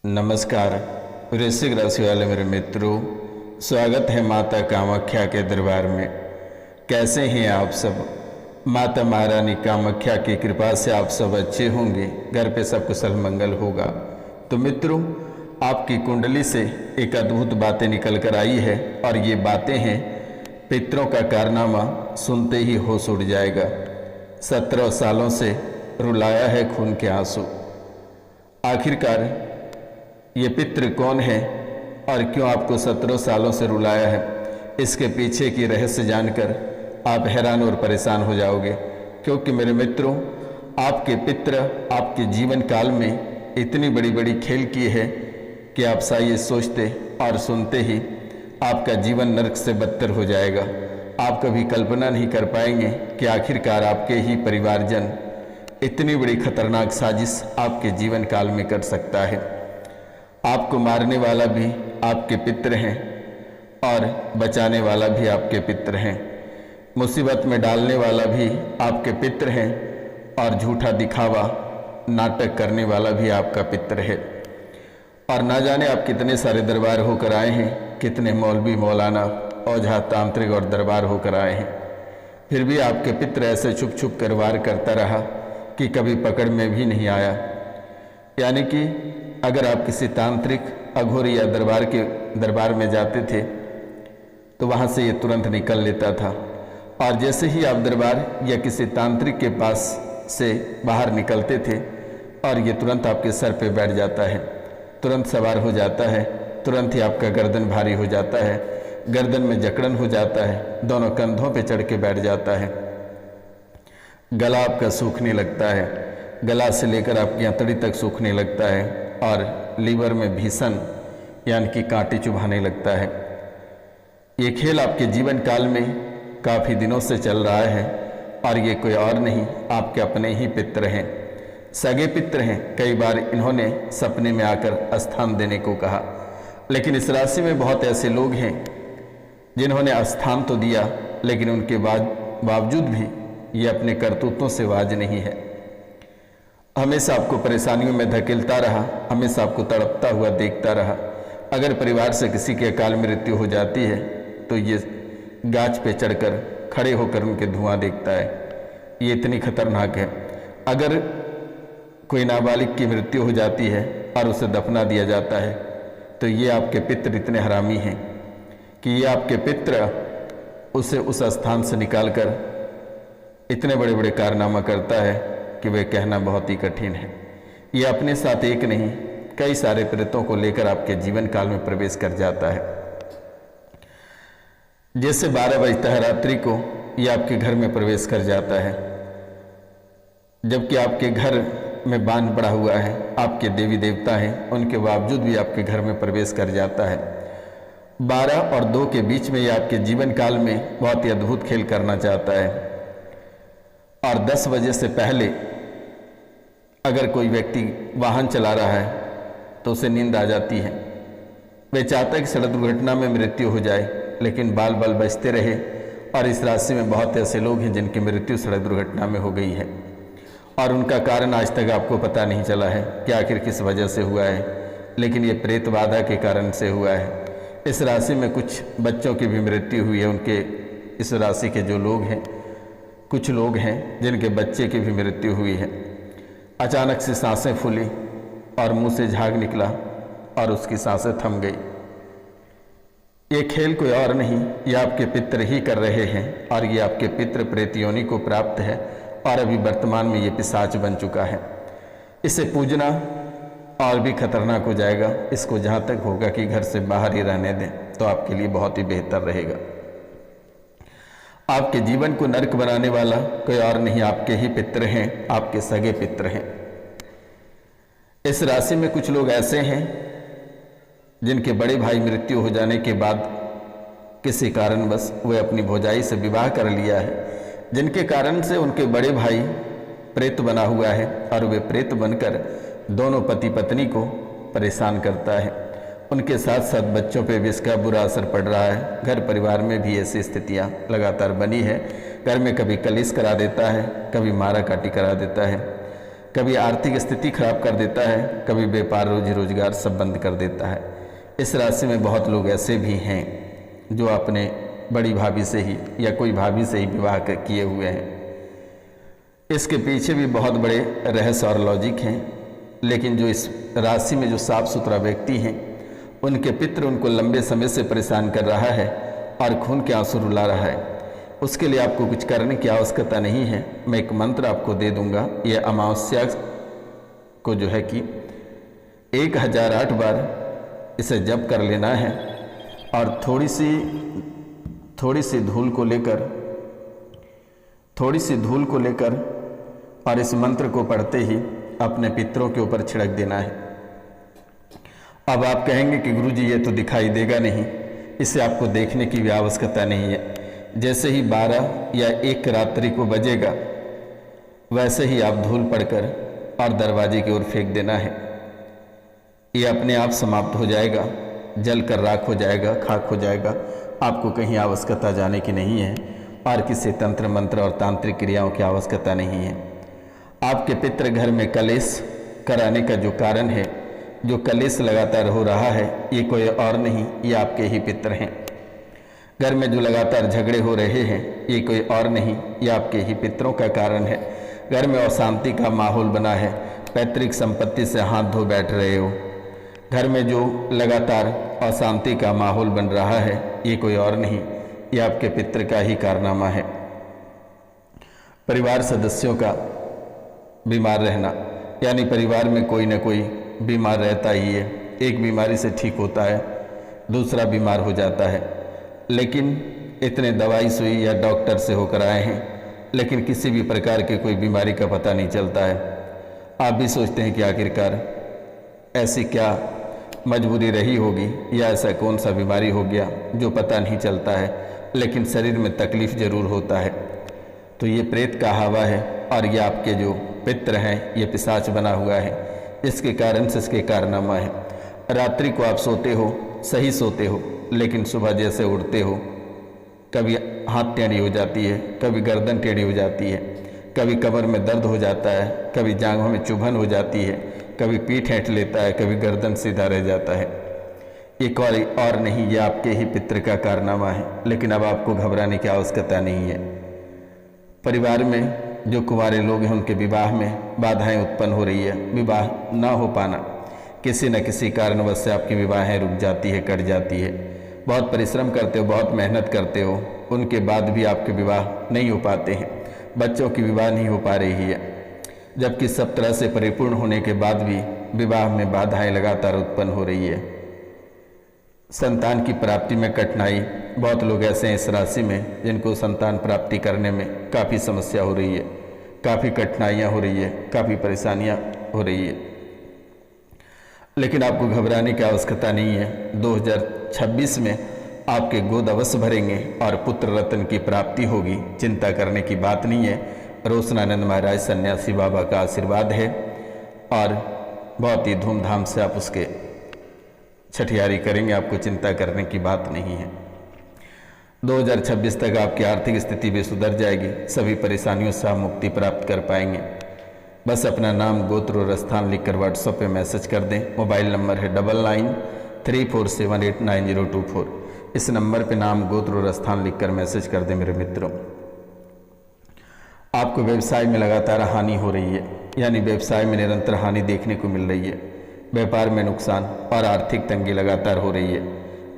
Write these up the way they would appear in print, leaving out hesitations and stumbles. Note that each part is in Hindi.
नमस्कार वृश्चिक राशि वाले मेरे मित्रों, स्वागत है माता कामाख्या के दरबार में। कैसे हैं आप सब? माता महारानी कामाख्या की कृपा से आप सब अच्छे होंगे, घर पे सब कुशल मंगल होगा। तो मित्रों, आपकी कुंडली से एक अद्भुत बातें निकल कर आई है और ये बातें हैं पितरों का कारनामा सुनते ही होश उड़ जाएगा। 17 सालों से रुलाया है खून के आंसू। आखिरकार ये पितृ कौन है और क्यों आपको 17 सालों से रुलाया है, इसके पीछे की रहस्य जानकर आप हैरान और परेशान हो जाओगे। क्योंकि मेरे मित्रों, आपके पितृ आपके जीवन काल में इतनी बड़ी बड़ी खेल की है कि आप शायद सोचते और सुनते ही आपका जीवन नरक से बदतर हो जाएगा। आप कभी कल्पना नहीं कर पाएंगे कि आखिरकार आपके ही परिवारजन इतनी बड़ी खतरनाक साजिश आपके जीवन काल में कर सकता है। आपको मारने वाला भी आपके पितृ हैं और बचाने वाला भी आपके पितृ हैं। मुसीबत में डालने वाला भी आपके पितृ हैं और झूठा दिखावा नाटक करने वाला भी आपका पितृ है। और ना जाने आप कितने सारे दरबार होकर आए हैं, कितने मौलवी मौलाना औझा तांत्रिक और दरबार होकर आए हैं, फिर भी आपके पितृ ऐसे छुप छुप कर वार करता रहा कि कभी पकड़ में भी नहीं आया। यानी कि अगर आप किसी तांत्रिक अघोरी या दरबार में जाते थे तो वहाँ से ये तुरंत निकल लेता था, और जैसे ही आप दरबार या किसी तांत्रिक के पास से बाहर निकलते थे और ये तुरंत आपके सर पे बैठ जाता है, तुरंत सवार हो जाता है, तुरंत ही आपका गर्दन भारी हो जाता है, गर्दन में जकड़न हो जाता है, दोनों कंधों पे चढ़ के बैठ जाता है, गला आपका सूखने लगता है, गला से लेकर आपकी अंतड़ी तक सूखने लगता है और लीवर में भीषण यानी कि कांटे चुभाने लगता है। ये खेल आपके जीवन काल में काफ़ी दिनों से चल रहा है और ये कोई और नहीं, आपके अपने ही पितृ हैं, सगे पितृ हैं। कई बार इन्होंने सपने में आकर स्थान देने को कहा, लेकिन इस राशि में बहुत ऐसे लोग हैं जिन्होंने स्थान तो दिया, लेकिन उनके बावजूद भी ये अपने करतूतों से वाज नहीं है। हमेशा आपको परेशानियों में धकेलता रहा, हमेशा आपको तड़पता हुआ देखता रहा। अगर परिवार से किसी की अकाल मृत्यु हो जाती है तो ये गाछ पे चढ़कर खड़े होकर उनके धुआं देखता है। ये इतनी खतरनाक है। अगर कोई नाबालिग की मृत्यु हो जाती है और उसे दफना दिया जाता है तो ये आपके पितृ इतने हरामी हैं कि ये आपके पितृ उसे उस स्थान से निकालकर इतने बड़े बड़े कारनामा करता है कि वे कहना बहुत ही कठिन है। ये अपने साथ एक नहीं कई सारे प्रेतों को लेकर आपके जीवन काल में प्रवेश कर जाता है। जैसे 12 बजता है रात्रि को ये आपके घर में प्रवेश कर जाता है, जबकि आपके घर में बांध पड़ा हुआ है, आपके देवी देवता हैं, उनके बावजूद भी आपके घर में प्रवेश कर जाता है। 12 और 2 के बीच में ये आपके जीवन काल में बहुत ही अद्भुत खेल करना चाहता है। और 10 बजे से पहले अगर कोई व्यक्ति वाहन चला रहा है तो उसे नींद आ जाती है। वे चाहता है कि सड़क दुर्घटना में मृत्यु हो जाए, लेकिन बाल बाल बचते रहे। और इस राशि में बहुत ऐसे लोग हैं जिनकी मृत्यु सड़क दुर्घटना में हो गई है और उनका कारण आज तक आपको पता नहीं चला है कि आखिर किस वजह से हुआ है, लेकिन ये प्रेत बाधा के कारण से हुआ है। इस राशि में कुछ बच्चों की भी मृत्यु हुई है। उनके इस राशि के जो लोग हैं, कुछ लोग हैं जिनके बच्चे की भी मृत्यु हुई है। अचानक से सांसें फूली और मुंह से झाग निकला और उसकी सांसें थम गई। ये खेल कोई और नहीं, ये आपके पितृ ही कर रहे हैं और ये आपके पितृ प्रेत योनि को प्राप्त है और अभी वर्तमान में ये पिशाच बन चुका है। इसे पूजना और भी खतरनाक हो जाएगा। इसको जहाँ तक होगा कि घर से बाहर ही रहने दें तो आपके लिए बहुत ही बेहतर रहेगा। आपके जीवन को नरक बनाने वाला कोई और नहीं, आपके ही पितृ हैं, आपके सगे पितृ हैं। इस राशि में कुछ लोग ऐसे हैं जिनके बड़े भाई मृत्यु हो जाने के बाद किसी कारणवश वे अपनी भौजाई से विवाह कर लिया है, जिनके कारण से उनके बड़े भाई प्रेत बना हुआ है और वे प्रेत बनकर दोनों पति पत्नी को परेशान करता है। उनके साथ साथ बच्चों पे भी इसका बुरा असर पड़ रहा है। घर परिवार में भी ऐसी स्थितियां लगातार बनी है। घर में कभी कलिश करा देता है, कभी मारा काटी करा देता है। कभी आर्थिक स्थिति खराब कर देता है, कभी व्यापार रोजी रोजगार सब बंद कर देता है। इस राशि में बहुत लोग ऐसे भी हैं जो अपने बड़ी भाभी से ही या कोई भाभी से ही विवाह किए हुए हैं। इसके पीछे भी बहुत बड़े रहस्य और लॉजिक हैं, लेकिन जो इस राशि में जो साफ सुथरा व्यक्ति हैं उनके पितृ उनको लंबे समय से परेशान कर रहा है और खून के आंसू रुला रहा है। उसके लिए आपको कुछ करने की आवश्यकता नहीं है। मैं एक मंत्र आपको दे दूंगा, ये अमावस्या को जो है कि 1008 बार इसे जप कर लेना है और थोड़ी सी धूल को लेकर और इस मंत्र को पढ़ते ही अपने पितरों के ऊपर छिड़क देना है। अब आप कहेंगे कि गुरुजी ये तो दिखाई देगा नहीं, इसे आपको देखने की भी आवश्यकता नहीं है। जैसे ही 12 या 1 रात्रि को बजेगा वैसे ही आप धूल पड़कर और दरवाजे की ओर फेंक देना है। ये अपने आप समाप्त हो जाएगा, जल कर राख हो जाएगा, खाक हो जाएगा। आपको कहीं आवश्यकता जाने की नहीं है और किसी तंत्र मंत्र और तांत्रिक क्रियाओं की आवश्यकता नहीं है। आपके पितृ घर में कलेश कराने का जो कारण है, जो कलेश लगातार हो रहा है, ये कोई और नहीं, ये आपके ही पितृ हैं। घर में जो लगातार झगड़े हो रहे हैं, ये कोई और नहीं, ये आपके ही पितरों का कारण है। घर में अशांति का माहौल बना है, पैतृक संपत्ति से हाथ धो बैठ रहे हो। घर में जो लगातार अशांति का माहौल बन रहा है, ये कोई और नहीं, ये आपके पितृ का ही कारनामा है। परिवार सदस्यों का बीमार रहना, यानी परिवार में कोई न कोई बीमार रहता ही है। एक बीमारी से ठीक होता है, दूसरा बीमार हो जाता है, लेकिन इतने दवाई सुई या डॉक्टर से होकर आए हैं, लेकिन किसी भी प्रकार की कोई बीमारी का पता नहीं चलता है। आप भी सोचते हैं कि आखिरकार ऐसी क्या मजबूरी रही होगी या ऐसा कौन सा बीमारी हो गया जो पता नहीं चलता है, लेकिन शरीर में तकलीफ जरूर होता है। तो ये प्रेत का हवा है और ये आपके जो पितृ हैं, ये पिशाच बना हुआ है, इसके कारण से इसके कारनामा है। रात्रि को आप सोते हो, सही सोते हो, लेकिन सुबह जैसे उठते हो कभी हाथ टेढ़ी हो जाती है, कभी गर्दन टेढ़ी हो जाती है, कभी कमर में दर्द हो जाता है, कभी जांघों में चुभन हो जाती है, कभी पीठ ऐंठ लेता है, कभी गर्दन सीधा रह जाता है। ये कोई और नहीं, ये आपके ही पितृ का कारनामा है। लेकिन अब आपको घबराने की आवश्यकता नहीं है। परिवार में जो कुंवारे लोग हैं उनके विवाह में बाधाएं उत्पन्न हो रही है। विवाह ना हो पाना, किसी न किसी कारणवश से आपकी विवाहें रुक जाती है, कट जाती है। बहुत परिश्रम करते हो, बहुत मेहनत करते हो, उनके बाद भी आपके विवाह नहीं हो पाते हैं। बच्चों की विवाह नहीं हो पा रही है, जबकि सब तरह से परिपूर्ण होने के बाद भी विवाह में बाधाएं लगातार उत्पन्न हो रही है। संतान की प्राप्ति में कठिनाई, बहुत लोग ऐसे हैं इस राशि में जिनको संतान प्राप्ति करने में काफ़ी समस्या हो रही है, काफ़ी कठिनाइयाँ हो रही है, काफ़ी परेशानियाँ हो रही है। लेकिन आपको घबराने की आवश्यकता नहीं है। 2026 में आपके गोद अवश्य भरेंगे और पुत्र रत्न की प्राप्ति होगी, चिंता करने की बात नहीं है। रोशनानंद महाराज सन्यासी बाबा का आशीर्वाद है और बहुत ही धूमधाम से आप उसके छठियारी करेंगे, आपको चिंता करने की बात नहीं है। 2026 तक आपकी आर्थिक स्थिति भी सुधर जाएगी, सभी परेशानियों से आप मुक्ति प्राप्त कर पाएंगे। बस अपना नाम, गोत्र और स्थान लिखकर व्हाट्सएप पे मैसेज कर दें। मोबाइल नंबर है 9934789024। इस नंबर पे नाम, गोत्र और स्थान लिखकर मैसेज कर दें मेरे मित्रों। आपको व्यवसाय में लगातार हानि हो रही है, यानी व्यवसाय में निरंतर हानि देखने को मिल रही है। व्यापार में नुकसान और आर्थिक तंगी लगातार हो रही है,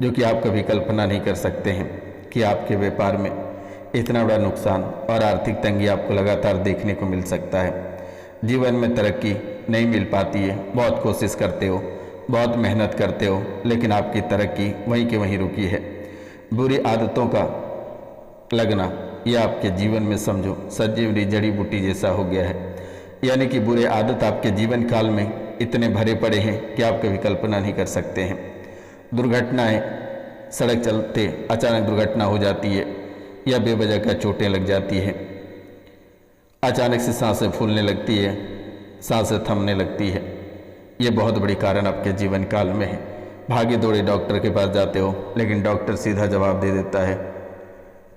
जो कि आप कभी कल्पना नहीं कर सकते हैं कि आपके व्यापार में इतना बड़ा नुकसान और आर्थिक तंगी आपको लगातार देखने को मिल सकता है। जीवन में तरक्की नहीं मिल पाती है, बहुत कोशिश करते हो, बहुत मेहनत करते हो, लेकिन आपकी तरक्की वहीं के वहीं रुकी है। बुरी आदतों का लगना यह आपके जीवन में समझो सजीवनी जड़ी बूटी जैसा हो गया है, यानी कि बुरे आदत आपके जीवन काल में इतने भरे पड़े हैं कि आप कभी कल्पना नहीं कर सकते हैं। दुर्घटनाएं, सड़क चलते अचानक दुर्घटना हो जाती है या बेवजह का चोटें लग जाती है, अचानक से सांसें फूलने लगती है, सांसें थमने लगती है। ये बहुत बड़ी कारण आपके जीवन काल में है। भागे दौड़े डॉक्टर के पास जाते हो, लेकिन डॉक्टर सीधा जवाब दे देता है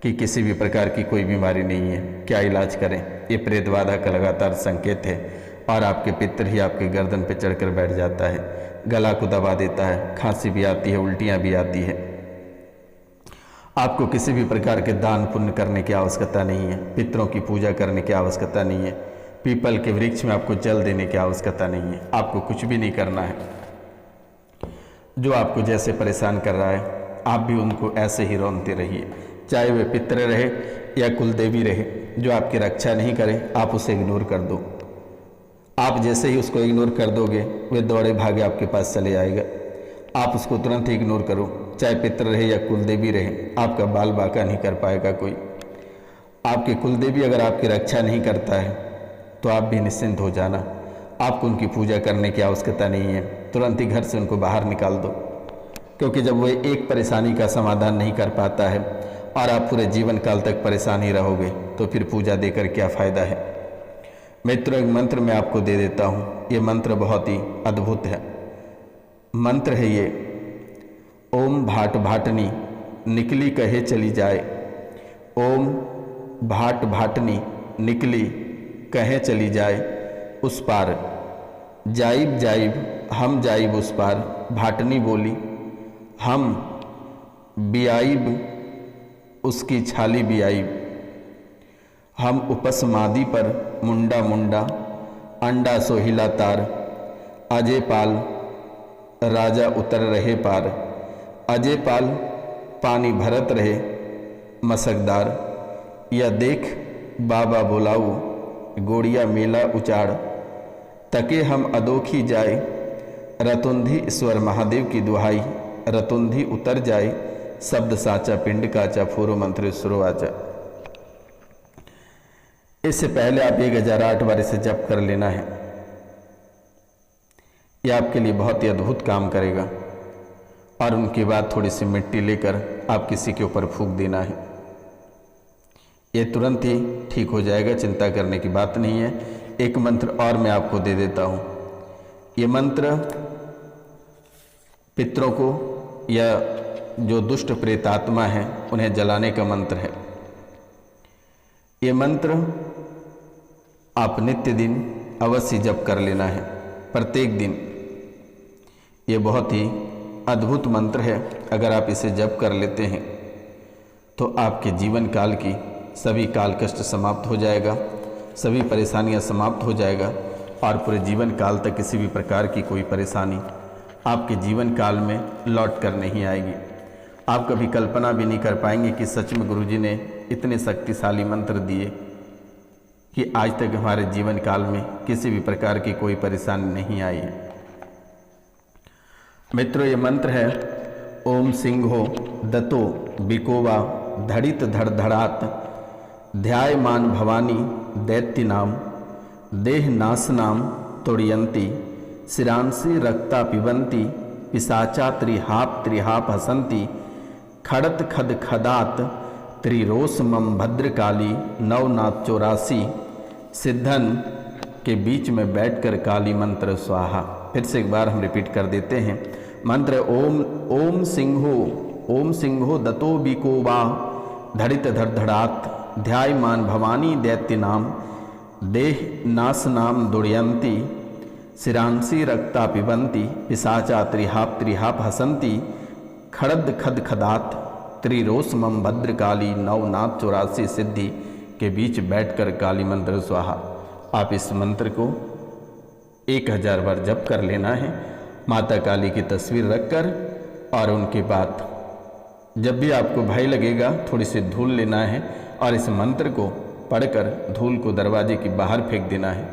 कि किसी भी प्रकार की कोई बीमारी नहीं है, क्या इलाज करें। ये प्रेत बाधा का लगातार संकेत है। और आपके पितर ही आपके गर्दन पे चढ़कर बैठ जाता है, गला को दबा देता है, खांसी भी आती है, उल्टियाँ भी आती है। आपको किसी भी प्रकार के दान पुण्य करने की आवश्यकता नहीं है, पितरों की पूजा करने की आवश्यकता नहीं है, पीपल के वृक्ष में आपको जल देने की आवश्यकता नहीं है, आपको कुछ भी नहीं करना है। जो आपको जैसे परेशान कर रहा है आप भी उनको ऐसे ही रौनते रहिए, चाहे वे पितर रहे या कुलदेवी रहे। जो आपकी रक्षा नहीं करे आप उसे इग्नोर कर दो। आप जैसे ही उसको इग्नोर कर दोगे वे दौड़े भागे आपके पास चले आएगा। आप उसको तुरंत ही इग्नोर करो, चाहे पितर रहे या कुलदेवी रहे, आपका बाल बाका नहीं कर पाएगा कोई। आपके कुलदेवी अगर आपकी रक्षा नहीं करता है तो आप भी निश्चिंत हो जाना, आपको उनकी पूजा करने की आवश्यकता नहीं है, तुरंत ही घर से उनको बाहर निकाल दो। क्योंकि जब वो एक परेशानी का समाधान नहीं कर पाता है और आप पूरे जीवन काल तक परेशान ही रहोगे तो फिर पूजा देकर क्या फ़ायदा है। मित्रों, एक मंत्र मैं आपको दे देता हूँ, ये मंत्र बहुत ही अद्भुत है। मंत्र है ये, ओम भाट भाटनी निकली कहे चली जाए, ओम भाट भाटनी निकली कहे चली जाए, उस पार जाइब जाइब हम जाइब उस पार, भाटनी बोली हम बियाइब उसकी छाली बियाइब, हम उपसमादि पर मुंडा मुंडा अंडा सोहिला तार, अजय पाल राजा उतर रहे पार, अजय पाल पानी भरत रहे मसकदार, या देख बाबा बुलाऊ गोड़िया मेला उचाड़, तके हम अदोखी जाए रतुंधी ईश्वर महादेव की दुहाई, रतुंधी उतर जाए शब्द साचा पिंड काचा फूरो मंत्र सुरवाचा। इससे पहले आप 1008 बार इसे जप कर लेना है, यह आपके लिए बहुत ही अद्भुत काम करेगा। और उनके बाद थोड़ी सी मिट्टी लेकर आप किसी के ऊपर फूंक देना है, ये तुरंत ही ठीक हो जाएगा, चिंता करने की बात नहीं है। एक मंत्र और मैं आपको दे देता हूँ, ये मंत्र पितरों को या जो दुष्ट प्रेतात्मा है उन्हें जलाने का मंत्र है। ये मंत्र आप नित्य दिन अवश्य जप कर लेना है, प्रत्येक दिन। ये बहुत ही अद्भुत मंत्र है, अगर आप इसे जप कर लेते हैं तो आपके जीवन काल की सभी काल कष्ट समाप्त हो जाएगा, सभी परेशानियां समाप्त हो जाएगा और पूरे जीवन काल तक किसी भी प्रकार की कोई परेशानी आपके जीवन काल में लौट कर नहीं आएगी। आप कभी कल्पना भी नहीं कर पाएंगे कि सच में गुरुजी ने इतने शक्तिशाली मंत्र दिए कि आज तक हमारे जीवन काल में किसी भी प्रकार की कोई परेशानी नहीं आई है। मित्रों, ये मंत्र है, ओम सिंहो दतो बिकोवा धड़ित धड़धड़ात, ध्यायमान भवानी दैत्य नाम, देह नाश नाम तोड़यंती, शिरांसी रक्ता पिबंती, पिशाचा त्रिहाप हसंती, खड़त खद खदात त्रिरोस मम भद्रकाली, नवनाथ 84 सिद्धन के बीच में बैठकर काली मंत्र स्वाहा। फिर से एक बार हम रिपीट कर देते हैं मंत्र, ओम सिंहो दतो बिकोवा धड़ित धड़धड़ात, ध्यायमान भवानी दैत्य नाम, देह नाश नाम दुर्यंती, शिरांसी रक्ता पिबंती, पिशाचा त्रिहाप हसंती, खड़द खद खदात त्रिरोस मम भद्रकाली, नवनाथ 84 सिद्धि के बीच बैठकर काली मंत्र स्वाहा। आप इस मंत्र को 1000 बार जप कर लेना है, माता काली की तस्वीर रखकर। और उनके बाद जब भी आपको भय लगेगा थोड़ी सी धूल लेना है और इस मंत्र को पढ़कर धूल को दरवाजे के बाहर फेंक देना है।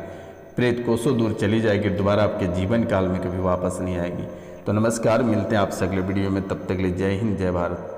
प्रेत कोसों दूर चली जाएगी, दोबारा आपके जीवन काल में कभी वापस नहीं आएगी। तो नमस्कार, मिलते हैं आपसे अगले वीडियो में, तब तक के लिए जय हिंद जय भारत।